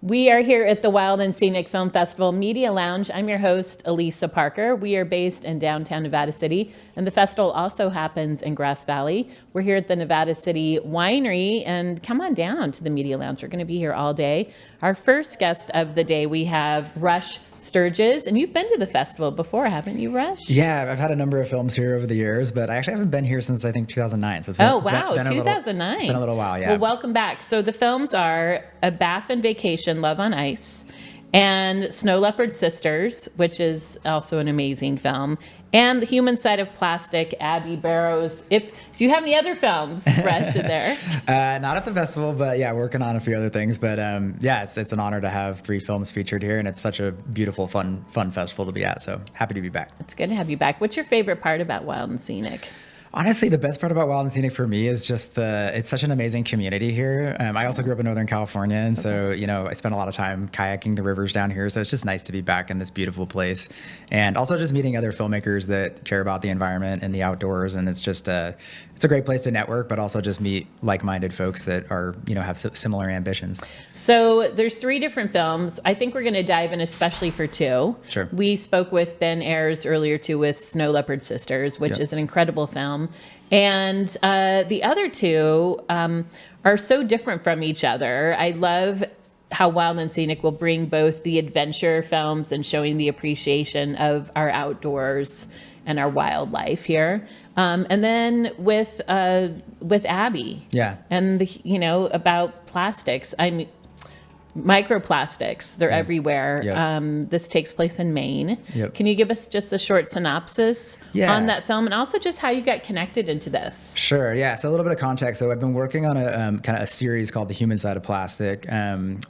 We are here at the Wild and Scenic Film Festival Media Lounge. I'm your host, Elisa Parker. We are based in downtown Nevada City, and the festival also happens in Grass Valley. We're here at the Nevada City Winery, and come on down to the Media Lounge. We're going to be here all day. Our first guest of the day, we have Rush Sturges, and you've been to the festival before, haven't you, Rush? Yeah, I've had a number of films here over the years, but I actually haven't been here since I think 2009. So it's Oh, wow, been 2009. It's been a little while, yeah. Well, welcome back. So the films are A Baffin Vacation, Love on Ice, and Snow Leopard Sisters, which is also an amazing film, and The Human Side of Plastic, Abby Barrows. Do you have any other films, Rush, in there? Not at the festival, but yeah, working on a few other things. But yeah, it's an honor to have 3 films featured here, and it's such a beautiful, fun festival to be at. So happy to be back. It's good to have you back. What's your favorite part about Wild and Scenic? Honestly, the best part about Wild and Scenic for me is just it's such an amazing community here. I also grew up in Northern California, and so, I spent a lot of time kayaking the rivers down here. So it's just nice to be back in this beautiful place. And also just meeting other filmmakers that care about the environment and the outdoors. And it's just it's a great place to network, but also just meet like-minded folks that are, have similar ambitions. So there's 3 different films. I think we're going to dive in especially for 2. Sure. We spoke with Ben Ayers earlier too with Snow Leopard Sisters, which is an incredible film. And the other 2 are so different from each other. I love how Wild and Scenic will bring both the adventure films and showing the appreciation of our outdoors and our wildlife here. And then with Abby. Yeah. And, about plastics. Microplastics, they're everywhere. Yep. This takes place in Maine. Yep. Can you give us just a short synopsis on that film, and also just how you got connected into this? Sure, yeah. So a little bit of context. So I've been working on a kind of a series called The Human Side of Plastic,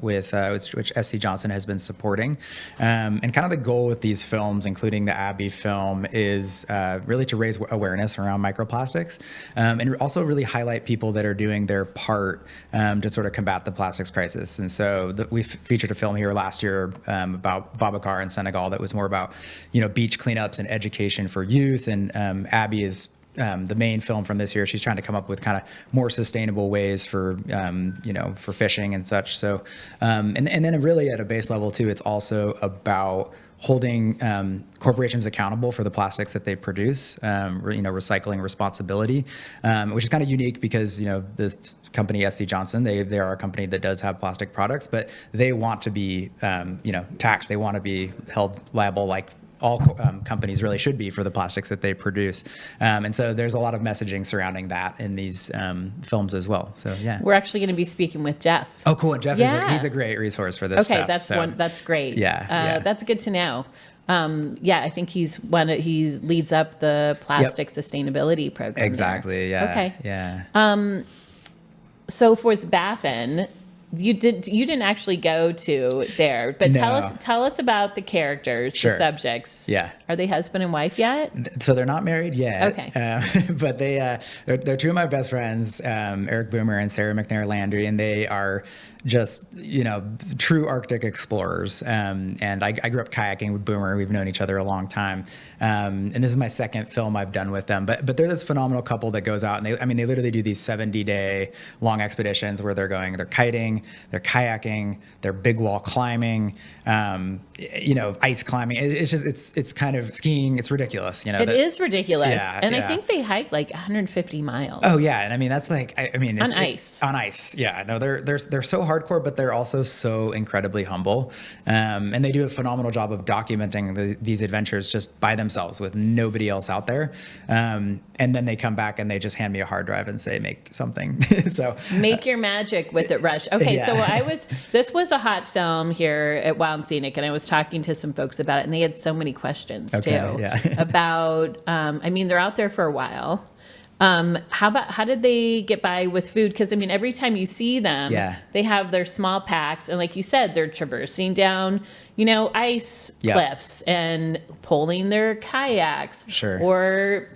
with which SC Johnson has been supporting. And kind of the goal with these films, including the Abby film, is really to raise awareness around microplastics, and also really highlight people that are doing their part to sort of combat the plastics crisis. And so we featured a film here last year about Babacar in Senegal that was more about, beach cleanups and education for youth. And Abby is the main film from this year. She's trying to come up with kind of more sustainable ways for, for fishing and such. So, and then really at a base level too, it's also about holding corporations accountable for the plastics that they produce, recycling responsibility, which is kind of unique because, the company SC Johnson, they are a company that does have plastic products, but they want to be, taxed. They want to be held liable like all companies really should be for the plastics that they produce. And so there's a lot of messaging surrounding that in these films as well. So, yeah. We're actually going to be speaking with Jeff. Oh, cool. And Jeff, he's a great resource for this stuff. That's great. Yeah. That's good to know. I think he leads up the plastic sustainability program. Exactly. There. Yeah. Okay. Yeah. So for the Baffin, you didn't actually go to there, but No. tell us about the characters, Sure. the subjects. Yeah. Are they husband and wife yet? So they're not married yet. Okay. But they're 2 of my best friends, Eric Boomer and Sarah McNair Landry, and they are just, true Arctic explorers. And I grew up kayaking with Boomer. We've known each other a long time. And this is my second film I've done with them. But they're this phenomenal couple that goes out and they literally do these 70-day long expeditions where they're kiting, they're kayaking, they're big wall climbing, ice climbing. It's kind of skiing. It's ridiculous. It is ridiculous. Yeah, and yeah. I think they hike like 150 miles. Oh yeah. And that's like, it's on ice. On ice. Yeah. No, they're so hardcore, but they're also so incredibly humble. And they do a phenomenal job of documenting these adventures just by themselves with nobody else out there. And then they come back and they just hand me a hard drive and say, make something. So make your magic with it, Rush. Okay. Yeah. So this was a hot film here at Wild and Scenic, and I was talking to some folks about it, and they had so many questions too Yeah. about, they're out there for a while. How did they get by with food? Because every time you see them, they have their small packs, and like you said, they're traversing down, ice cliffs and pulling their kayaks. Sure. Or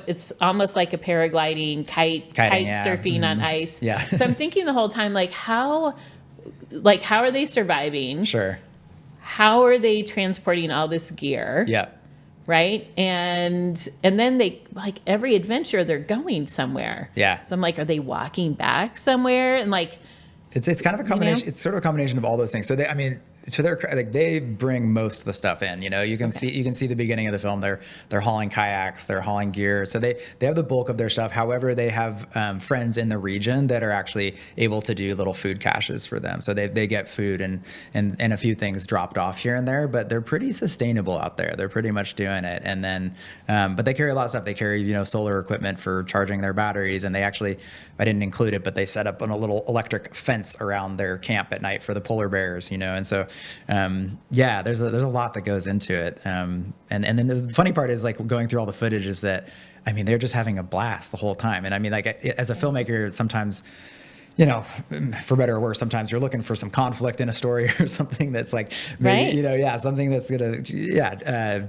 it's almost like a paragliding kite surfing on ice. Yeah. So I'm thinking the whole time, how are they surviving? Sure. How are they transporting all this gear? Yeah. Right. And then they, every adventure, they're going somewhere. Yeah. So I'm like, are they walking back somewhere? And It's kind of a combination. You know? It's sort of a combination of all those things. So they, I mean, to their like they bring most of the stuff in. You know, you can see the beginning of the film. They're hauling kayaks, they're hauling gear. So they have the bulk of their stuff. However, they have friends in the region that are actually able to do little food caches for them. So they get food and a few things dropped off here and there. But they're pretty sustainable out there. They're pretty much doing it. And then, but they carry a lot of stuff. They carry solar equipment for charging their batteries. And they actually, I didn't include it, but they set up a little electric fence around their camp at night for the polar bears. And so. There's a lot that goes into it. And then the funny part is like going through all the footage is that, I mean, they're just having a blast the whole time. And I mean, like as a filmmaker, sometimes, for better or worse, sometimes you're looking for some conflict in a story or something that's like, maybe, right. Something that's going to,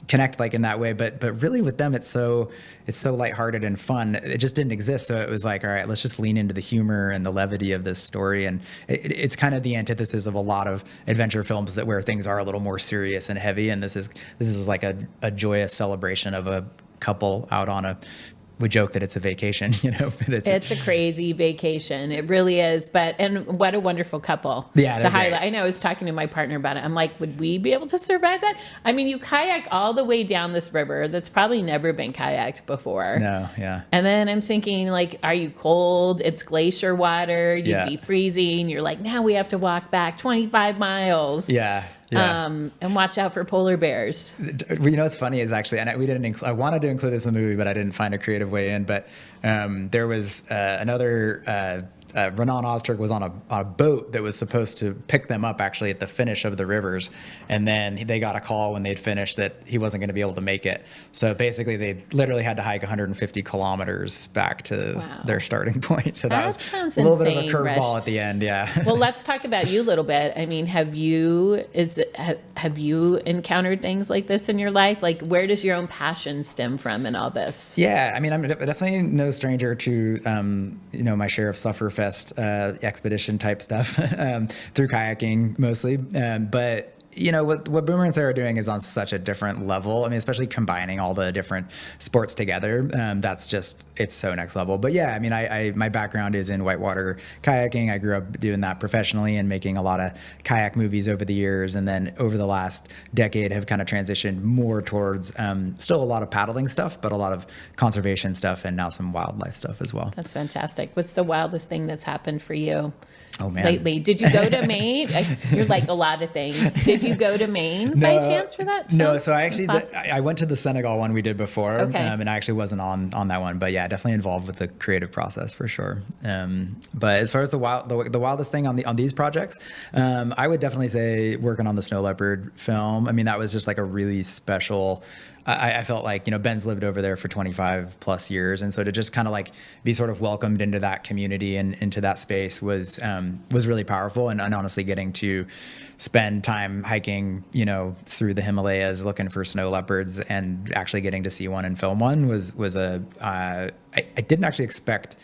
connect like in that way. But really with them, it's so lighthearted and fun. It just didn't exist. So it was like, all right, let's just lean into the humor and the levity of this story. And it's kind of the antithesis of a lot of adventure films where things are a little more serious and heavy. And this is like a joyous celebration of a couple out on we joke that it's a vacation, but it's a crazy vacation. It really is. And what a wonderful couple to highlight. great. I know I was talking to my partner about it. I'm like, would we be able to survive that? I mean, you kayak all the way down this river that's probably never been kayaked before. No, yeah. And then I'm thinking, like, are you cold? It's glacier water. You'd be freezing. You're like, now we have to walk back 25 miles. Yeah. Yeah. And watch out for polar bears. What's funny is actually, and we didn't. I wanted to include this in the movie, but I didn't find a creative way in. But there was another. Renan Ozturk was on a boat that was supposed to pick them up actually at the finish of the rivers, and then they got a call when they'd finished that he wasn't going to be able to make it. So basically, they literally had to hike 150 kilometers back to their starting point. So that was a little bit of a curveball at the end. Yeah. Well, let's talk about you a little bit. I mean, have you encountered things like this in your life? Like, where does your own passion stem from in all this? Yeah, I mean, I'm definitely no stranger to my share of Sufferfest expedition type stuff through kayaking mostly. But what Boomer and Sarah are doing is on such a different level. I mean, especially combining all the different sports together. It's so next level. But yeah, I mean, my background is in whitewater kayaking. I grew up doing that professionally and making a lot of kayak movies over the years. And then over the last decade have kind of transitioned more towards still a lot of paddling stuff, but a lot of conservation stuff and now some wildlife stuff as well. That's fantastic. What's the wildest thing that's happened for you? Oh, man. Lately, did you go to Maine? You're like a lot of things. Did you go to Maine by chance for that? No, so I actually I went to the Senegal one we did before, okay. And I actually wasn't on that one, but yeah, definitely involved with the creative process for sure. But as far as the wildest thing on these projects, I would definitely say working on the snow leopard film. I mean, that was just like a really special. I felt like, Ben's lived over there for 25 plus years. And so to just kind of like be sort of welcomed into that community and into that space was really powerful. And honestly, getting to spend time hiking, through the Himalayas looking for snow leopards and actually getting to see one and film one I didn't actually expect.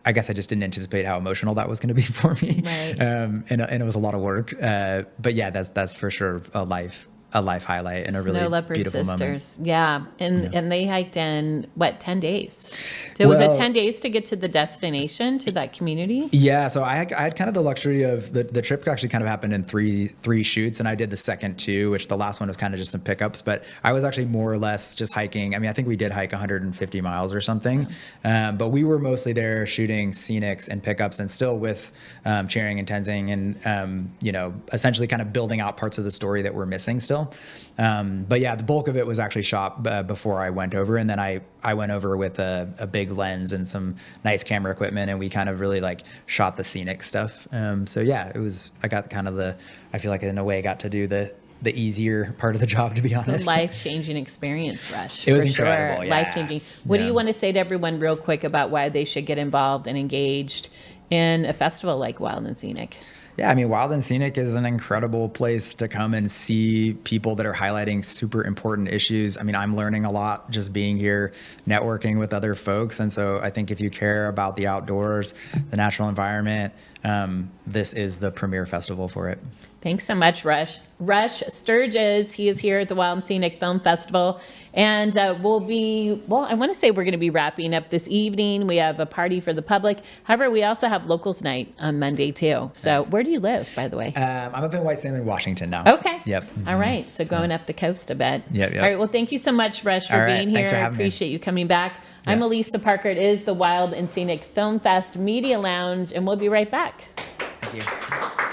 I guess I just didn't anticipate how emotional that was going to be for me. Right. And it was a lot of work. But yeah, that's for sure a life highlight and a really beautiful sisters. moment. Yeah. And they hiked in 10 days? So was it 10 days to get to the destination, to that community? Yeah. So I had kind of the luxury of the trip actually kind of happened in three shoots, and I did the second two, which the last one was kind of just some pickups, but I was actually more or less just hiking. I mean, I think we did hike 150 miles or something. But we were mostly there shooting scenics and pickups and still with cheering and tensing and, essentially kind of building out parts of the story that we're missing still. But yeah, the bulk of it was actually shot before I went over, and then I went over with a big lens and some nice camera equipment, and we kind of really like shot the scenic stuff. So yeah, I got kind of I feel like in a way got to do the easier part of the job, to be honest. It's a life-changing experience, Rush. It was for incredible. Sure. Yeah. Life-changing. What do you want to say to everyone real quick about why they should get involved and engaged in a festival like Wild and Scenic? Yeah, I mean, Wild and Scenic is an incredible place to come and see people that are highlighting super important issues. I mean, I'm learning a lot just being here, networking with other folks. And so I think if you care about the outdoors, the natural environment, this is the premier festival for it. Thanks so much, Rush. Rush Sturges, he is here at the Wild and Scenic Film Festival. And we'll be, well, I want to say we're going to be wrapping up this evening. We have a party for the public. However, we also have Locals Night on Monday, too. So where do you live, by the way? I'm up in White Salmon, Washington now. Okay. Yep. All right. So going up the coast a bit. Yep. All right. Well, thank you so much, Rush, for All right. being here. Thanks for I having me. appreciate you coming back. I'm Yeah. Elisa Parker. It is the Wild and Scenic Film Fest Media Lounge, and we'll be right back. Thank you.